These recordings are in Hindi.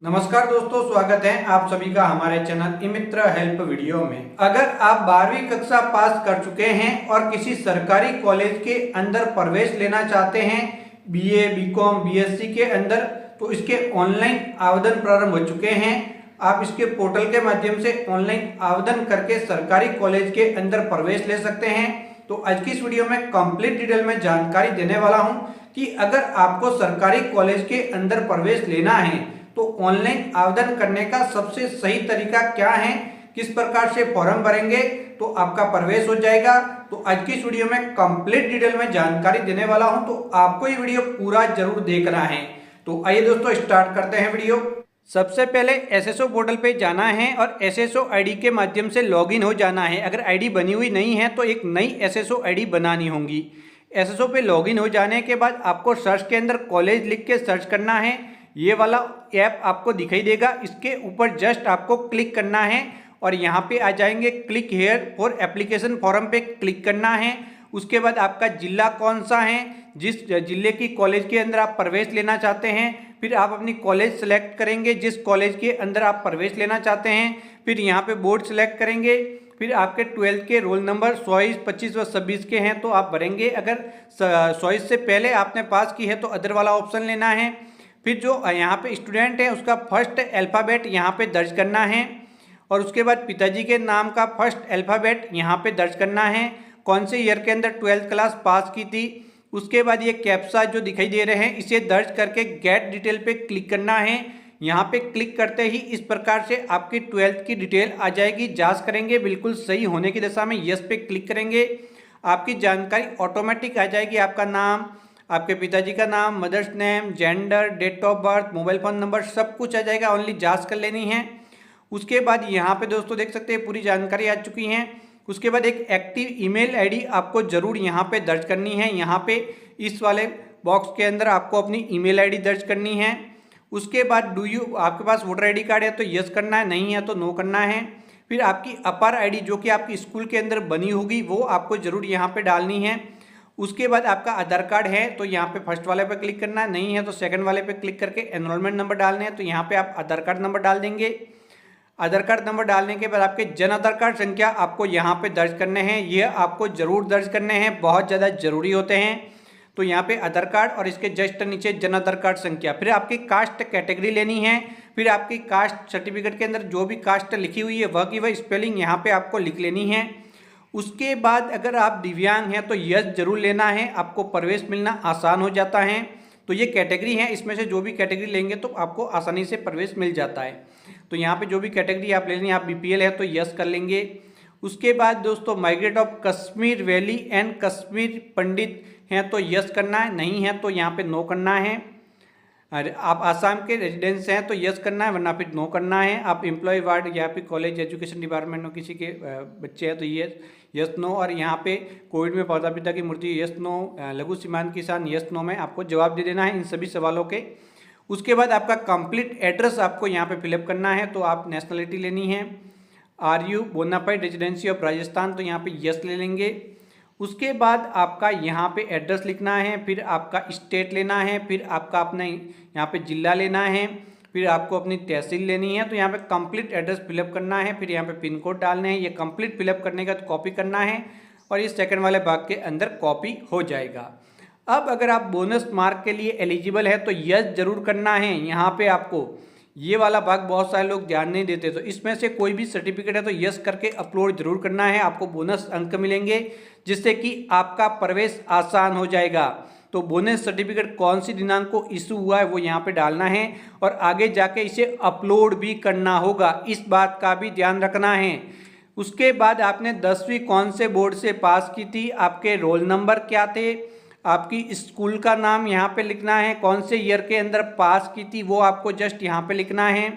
नमस्कार दोस्तों, स्वागत है आप सभी का हमारे चैनल ई-मित्र हेल्प वीडियो में। अगर आप 12वीं कक्षा पास कर चुके हैं और किसी सरकारी कॉलेज के अंदर प्रवेश लेना चाहते हैं, बीए, बीकॉम, बीएससी के अंदर, तो इसके ऑनलाइन आवेदन प्रारंभ हो चुके हैं। आप इसके पोर्टल के माध्यम से ऑनलाइन आवेदन करके सरकारी कॉलेज के अंदर प्रवेश ले सकते हैं। तो आज की इस वीडियो में कंप्लीट डिटेल में जानकारी देने वाला हूं कि अगर आपको सरकारी कॉलेज के अंदर प्रवेश लेना है तो ऑनलाइन आवेदन करने का सबसे सही तरीका क्या है, किस प्रकार से फॉर्म भरेंगे तो आपका प्रवेश हो जाएगा। तो आज की इस वीडियो में कंप्लीट डिटेल में जानकारी देने वाला हूं, तो आपको ये वीडियो पूरा जरूर देखना है। तो आइए दोस्तों, स्टार्ट करते हैं वीडियो। सबसे पहले एसएसओ पोर्टल पे जाना है और एसएसओ आईडी के माध्यम से लॉगिन हो जाना है। अगर आईडी बनी हुई नहीं है तो एक नई एसएसओ आईडी बनानी होगी। एसएसओ पे लॉगिन हो जाने के बाद आपको सर्च के अंदर कॉलेज लिख के सर्च करना है। ये वाला ऐप आपको दिखाई देगा, इसके ऊपर जस्ट आपको क्लिक करना है और यहाँ पे आ जाएंगे click here for application form पे क्लिक करना है। उसके बाद आपका जिला कौन सा है, जिस जिले की कॉलेज के अंदर आप प्रवेश लेना चाहते हैं, फिर आप अपनी कॉलेज सेलेक्ट करेंगे जिस कॉलेज के अंदर आप प्रवेश लेना चाहते हैं। फिर यहाँ पे बोर्ड सेलेक्ट करेंगे, फिर आपके 12th के रोल नंबर 24, 25 व 26 के हैं तो आप भरेंगे। अगर 24 से पहले आपने पास की है तो अदर वाला ऑप्शन लेना है। फिर जो यहाँ पे स्टूडेंट है उसका फर्स्ट अल्फ़ाबेट यहाँ पे दर्ज करना है और उसके बाद पिताजी के नाम का फर्स्ट अल्फ़ाबेट यहाँ पे दर्ज करना है, कौन से ईयर के अंदर 12th क्लास पास की थी। उसके बाद ये कैप्सा जो दिखाई दे रहे हैं इसे दर्ज करके गेट डिटेल पे क्लिक करना है। यहाँ पे क्लिक करते ही इस प्रकार से आपकी 12th की डिटेल आ जाएगी। जांच करेंगे बिल्कुल सही होने की दशा में यस पे क्लिक करेंगे, आपकी जानकारी ऑटोमेटिक आ जाएगी। आपका नाम, आपके पिताजी का नाम, mother's name, gender, date of birth, mobile phone number सब कुछ आ जाएगा। ओनली जांच कर लेनी है। उसके बाद यहाँ पे दोस्तों देख सकते हैं पूरी जानकारी आ चुकी है। उसके बाद एक एक्टिव ईमेल आईडी आपको ज़रूर यहाँ पे दर्ज करनी है। यहाँ पे इस वाले बॉक्स के अंदर आपको अपनी ईमेल आईडी दर्ज करनी है। उसके बाद आपके पास वोटर आई डी कार्ड है तो यस करना है, नहीं है तो नो करना है। फिर आपकी अपर आई डी जो कि आपकी स्कूल के अंदर बनी होगी वो आपको ज़रूर यहाँ पर डालनी है। उसके बाद आपका आधार कार्ड है तो यहाँ पे फर्स्ट वाले पे क्लिक करना है, नहीं है तो सेकंड वाले पे क्लिक करके एनरोलमेंट नंबर डालने हैं। तो यहाँ पे आप आधार कार्ड नंबर डाल देंगे। आधार कार्ड नंबर डालने के बाद आपके जन आधार कार्ड संख्या आपको यहाँ पे दर्ज करने हैं। ये आपको ज़रूर दर्ज करने हैं, बहुत ज़्यादा ज़रूरी होते हैं। तो यहाँ पे आधार कार्ड और इसके जस्ट नीचे जन आधार कार्ड संख्या। फिर आपकी कास्ट कैटेगरी लेनी है। फिर आपकी कास्ट सर्टिफिकेट के अंदर जो भी कास्ट लिखी हुई है वह की वह स्पेलिंग यहाँ पे आपको लिख लेनी है। उसके बाद अगर आप दिव्यांग हैं तो यस जरूर लेना है, आपको प्रवेश मिलना आसान हो जाता है। तो ये कैटेगरी है, इसमें से जो भी कैटेगरी लेंगे तो आपको आसानी से प्रवेश मिल जाता है। तो यहाँ पे जो भी कैटेगरी आप ले लेंगे, आप बीपीएल है तो यस कर लेंगे। उसके बाद दोस्तों migrate of Kashmir valley and Kashmir Pandit हैं तो यस करना है, नहीं है तो यहाँ पे नो करना है। अरे आप आसाम के रेजिडेंस हैं तो यस करना है, वरना फिर नो करना है। आप एम्प्लॉय वार्ड या फिर कॉलेज एजुकेशन डिपार्टमेंट में किसी के बच्चे हैं तो यस नो। और यहाँ पे कोविड में माता पिता की मृत्यु यस नो, लघु सीमांत किसान यस नो में आपको जवाब दे देना है इन सभी सवालों के। उसके बाद आपका कंप्लीट एड्रेस आपको यहाँ पे फिलअप करना है। तो आप नेशनलिटी लेनी है, are you bona fide residency of Rajasthan, तो यहाँ पे यस ले लेंगे। उसके बाद आपका यहाँ पे एड्रेस लिखना है, फिर आपका स्टेट लेना है, फिर आपका अपने यहाँ पे जिला लेना है, फिर आपको अपनी तहसील लेनी है। तो यहाँ पे कंप्लीट एड्रेस फिलअप करना है, फिर यहाँ पे पिन कोड डालने हैं। ये कंप्लीट फिलअप करने का कॉपी करना है और ये सेकंड वाले भाग के अंदर कॉपी हो जाएगा। अब अगर आप बोनस मार्क के लिए एलिजिबल है तो यस जरूर करना है। यहाँ पे आपको ये वाला भाग बहुत सारे लोग ध्यान नहीं देते, तो इसमें से कोई भी सर्टिफिकेट है तो यस करके अपलोड जरूर करना है। आपको बोनस अंक मिलेंगे जिससे कि आपका प्रवेश आसान हो जाएगा। तो बोनस सर्टिफिकेट कौन सी दिनांक को इशू हुआ है वो यहाँ पे डालना है और आगे जाके इसे अपलोड भी करना होगा, इस बात का भी ध्यान रखना है। उसके बाद आपने 10वीं कौन से बोर्ड से पास की थी, आपके रोल नंबर क्या थे, आपकी स्कूल का नाम यहाँ पे लिखना है, कौन से ईयर के अंदर पास की थी वो आपको जस्ट यहाँ पे लिखना है।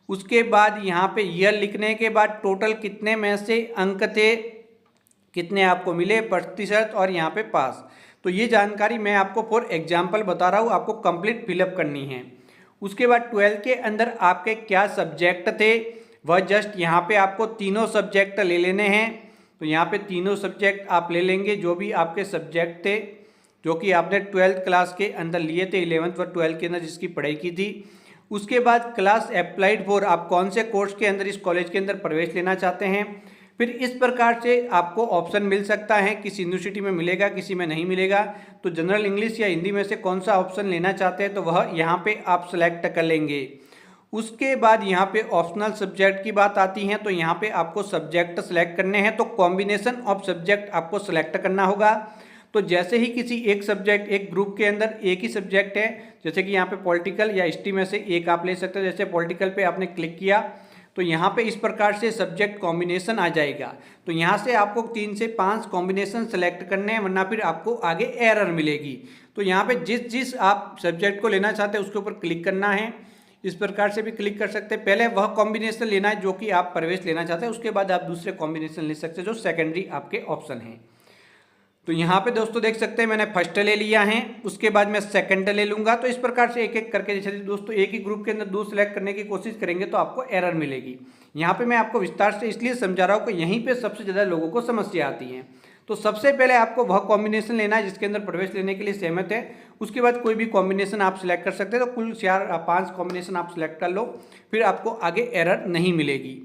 उसके बाद यहाँ पे ईयर लिखने के बाद टोटल कितने में से अंक थे, कितने आपको मिले प्रतिशत और यहाँ पे पास। तो ये जानकारी मैं आपको फॉर एग्जाम्पल बता रहा हूँ, आपको कंप्लीट फिलअप करनी है। उसके बाद 12th के अंदर आपके क्या सब्जेक्ट थे वह जस्ट यहाँ पे आपको तीनों सब्जेक्ट ले लेने हैं। तो यहाँ पे तीनों सब्जेक्ट आप ले लेंगे, जो भी आपके सब्जेक्ट थे जो कि आपने 12th क्लास के अंदर लिए थे, 11th व 12th के अंदर जिसकी पढ़ाई की थी। उसके बाद क्लास अप्लाइड फॉर, आप कौन से कोर्स के अंदर इस कॉलेज के अंदर प्रवेश लेना चाहते हैं। फिर इस प्रकार से आपको ऑप्शन मिल सकता है, किसी यूनिवर्सिटी में मिलेगा, किसी में नहीं मिलेगा। तो जनरल इंग्लिश या हिंदी में से कौन सा ऑप्शन लेना चाहते हैं तो वह यहाँ पे आप सेलेक्ट कर लेंगे। उसके बाद यहाँ पे ऑप्शनल सब्जेक्ट की बात आती है, तो यहाँ पे आपको सब्जेक्ट सेलेक्ट करने हैं, तो कॉम्बिनेशन ऑफ सब्जेक्ट आपको सेलेक्ट करना होगा। तो जैसे ही किसी एक सब्जेक्ट, एक ग्रुप के अंदर एक ही सब्जेक्ट है, जैसे कि यहाँ पे पॉलिटिकल या हिस्ट्री में से एक आप ले सकते हो, जैसे पॉलिटिकल पे आपने क्लिक किया तो यहाँ पे इस प्रकार से सब्जेक्ट कॉम्बिनेशन आ जाएगा। तो यहाँ से आपको 3 से 5 कॉम्बिनेशन सेलेक्ट करने हैं, वरना फिर आपको आगे एरर मिलेगी। तो यहाँ पे जिस आप सब्जेक्ट को लेना चाहते हैं उसके ऊपर क्लिक करना है। इस प्रकार से भी क्लिक कर सकते हैं। पहले वह कॉम्बिनेशन लेना है जो कि आप प्रवेश लेना चाहते हैं, उसके बाद आप दूसरे कॉम्बिनेशन ले सकते हैं जो सेकेंडरी आपके ऑप्शन हैं। तो यहाँ पे दोस्तों देख सकते हैं मैंने फर्स्ट ले लिया है, उसके बाद मैं सेकंड ले लूँगा। तो इस प्रकार से एक एक करके, जैसे दोस्तों एक ही ग्रुप के अंदर 2 सेलेक्ट करने की कोशिश करेंगे तो आपको एरर मिलेगी। यहाँ पे मैं आपको विस्तार से इसलिए समझा रहा हूँ कि यहीं पे सबसे ज़्यादा लोगों को समस्या आती है। तो सबसे पहले आपको वह कॉम्बिनेशन लेना है जिसके अंदर प्रवेश लेने के लिए सहमत है। उसके बाद कोई भी कॉम्बिनेशन आप सिलेक्ट कर सकते हैं। तो कुल 4-5 कॉम्बिनेशन आप सिलेक्ट कर लो, फिर आपको आगे एरर नहीं मिलेगी।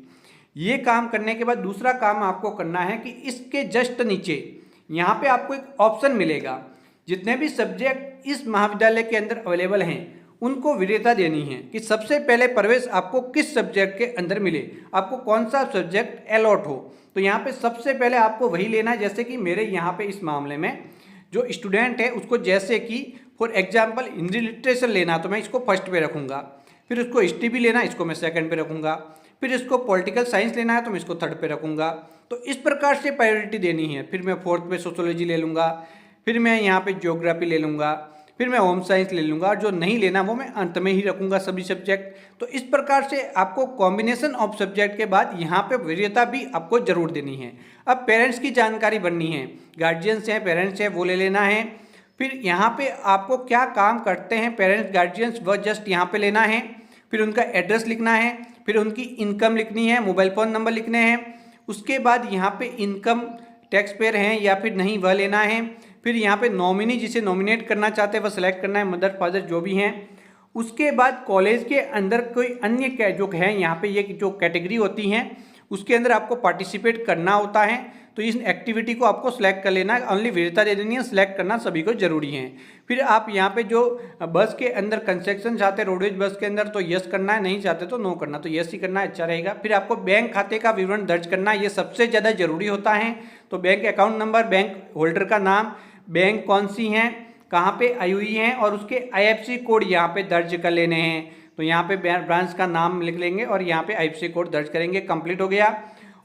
ये काम करने के बाद दूसरा काम आपको करना है कि इसके जस्ट नीचे यहाँ पे आपको एक ऑप्शन मिलेगा, जितने भी सब्जेक्ट इस महाविद्यालय के अंदर अवेलेबल हैं उनको वरीयता देनी है कि सबसे पहले प्रवेश आपको किस सब्जेक्ट के अंदर मिले, आपको कौन सा सब्जेक्ट अलॉट हो। तो यहाँ पे सबसे पहले आपको वही लेना है। जैसे कि मेरे यहाँ पे इस मामले में जो स्टूडेंट है उसको, जैसे कि फॉर एग्जाम्पल हिंदी लिटरेचर लेना, तो मैं इसको फर्स्ट पे रखूँगा। फिर उसको हिस्ट्री भी लेना, इसको मैं सेकंड पे रखूँगा। फिर इसको पॉलिटिकल साइंस लेना है तो मैं इसको थर्ड पे रखूँगा। तो इस प्रकार से प्रायोरिटी देनी है। फिर मैं फोर्थ पे सोशियोलॉजी ले लूँगा, फिर मैं यहाँ पे ज्योग्राफी ले लूँगा, फिर मैं होम साइंस ले लूँगा, और जो नहीं लेना वो मैं अंत में ही रखूँगा सभी सब्जेक्ट। तो इस प्रकार से आपको कॉम्बिनेशन ऑफ सब्जेक्ट के बाद यहाँ पे वरीयता भी आपको जरूर देनी है। अब पेरेंट्स की जानकारी बननी है, गार्जियंस हैं, पेरेंट्स हैं, वो ले लेना है। फिर यहाँ पे आपको क्या काम करते हैं पेरेंट्स गार्जियंस, वह जस्ट यहाँ पे लेना है। फिर उनका एड्रेस लिखना है, फिर उनकी इनकम लिखनी है, मोबाइल फ़ोन नंबर लिखने हैं। उसके बाद यहाँ पे इनकम टैक्स पेयर हैं या फिर नहीं वह लेना है। फिर यहाँ पे नॉमिनी जिसे नॉमिनेट करना चाहते हैं वह सेलेक्ट करना है, मदर फादर जो भी हैं। उसके बाद कॉलेज के अंदर कोई अन्य जो है यहाँ पे ये जो कैटेगरी होती हैं उसके अंदर आपको पार्टिसिपेट करना होता है। तो इस एक्टिविटी को आपको सिलेक्ट कर लेना है, ओनली वरीयता दे देनी है, सिलेक्ट करना सभी को जरूरी है। फिर आप यहाँ पे जो बस के अंदर कंस्ट्रक्शन चाहते हैं रोडवेज बस के अंदर तो यस करना है, नहीं चाहते तो नो करना, तो यस ही करना अच्छा रहेगा। फिर आपको बैंक खाते का विवरण दर्ज करना, ये सबसे ज़्यादा जरूरी होता है। तो bank account number, bank holder का नाम, बैंक कौन सी हैं, कहाँ पे आई हुई हैं, और उसके IFSC कोड यहाँ पे दर्ज कर लेने हैं। तो यहाँ पे ब्रांच का नाम लिख लेंगे और यहाँ पे IFSC कोड दर्ज करेंगे, कंप्लीट हो गया।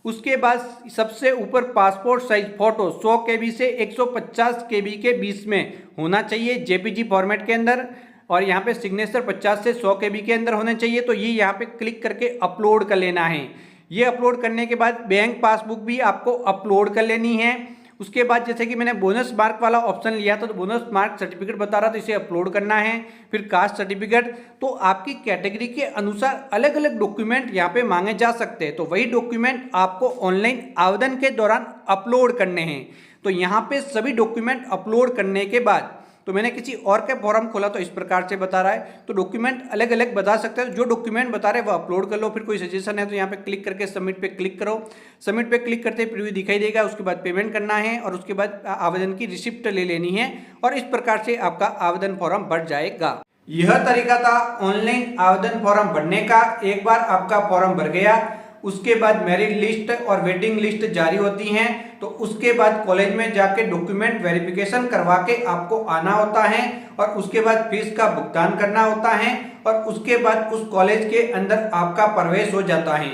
उसके बाद सबसे ऊपर पासपोर्ट साइज फोटो 100 KB से 150 KB के बीच में होना चाहिए JPG फॉर्मेट के अंदर, और यहाँ पे सिग्नेचर 50 से 100 KB के अंदर होने चाहिए। तो ये यहाँ पे क्लिक करके अपलोड कर लेना है। ये अपलोड करने के बाद बैंक पासबुक भी आपको अपलोड कर लेनी है। उसके बाद जैसे कि मैंने बोनस मार्क वाला ऑप्शन लिया था तो बोनस मार्क सर्टिफिकेट बता रहा था, इसे अपलोड करना है। फिर कास्ट सर्टिफिकेट, तो आपकी कैटेगरी के अनुसार अलग अलग डॉक्यूमेंट यहाँ पे मांगे जा सकते हैं। तो वही डॉक्यूमेंट आपको ऑनलाइन आवेदन के दौरान अपलोड करने हैं। तो यहाँ पे सभी डॉक्यूमेंट अपलोड करने के बाद, तो मैंने किसी और का फॉर्म खोला तो इस प्रकार से बता रहा है। तो डॉक्यूमेंट अलग अलग बता सकते हैं, जो डॉक्यूमेंट बता रहे हैं वो अपलोड कर लो। फिर कोई सजेशन है तो यहाँ पे क्लिक करके सबमिट पे क्लिक करो। सबमिट पे क्लिक करते प्रीव्यू दिखाई देगा, उसके बाद पेमेंट करना है और उसके बाद आवेदन की रिसिप्ट ले लेनी है, और इस प्रकार से आपका आवेदन फॉर्म भर जाएगा। यह तरीका था ऑनलाइन आवेदन फॉर्म भरने का। एक बार आपका फॉर्म भर गया, उसके बाद मेरिट लिस्ट और वेटिंग लिस्ट जारी होती हैं। तो उसके बाद कॉलेज में जाके डॉक्यूमेंट वेरिफिकेशन करवा के आपको आना होता है, और उसके बाद फीस का भुगतान करना होता है, और उसके बाद उस कॉलेज के अंदर आपका प्रवेश हो जाता है।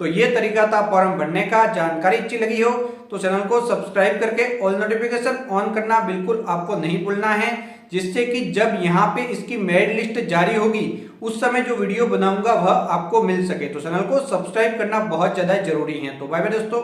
तो ये तरीका था फॉर्म भरने का। जानकारी अच्छी लगी हो तो चैनल को सब्सक्राइब करके ऑल नोटिफिकेशन ऑन करना बिल्कुल आपको नहीं भूलना है, जिससे कि जब यहाँ पे इसकी मेरिट लिस्ट जारी होगी उस समय जो वीडियो बनाऊंगा वह आपको मिल सके। तो चैनल को सब्सक्राइब करना बहुत ज़्यादा जरूरी है। तो बाय बाय दोस्तों।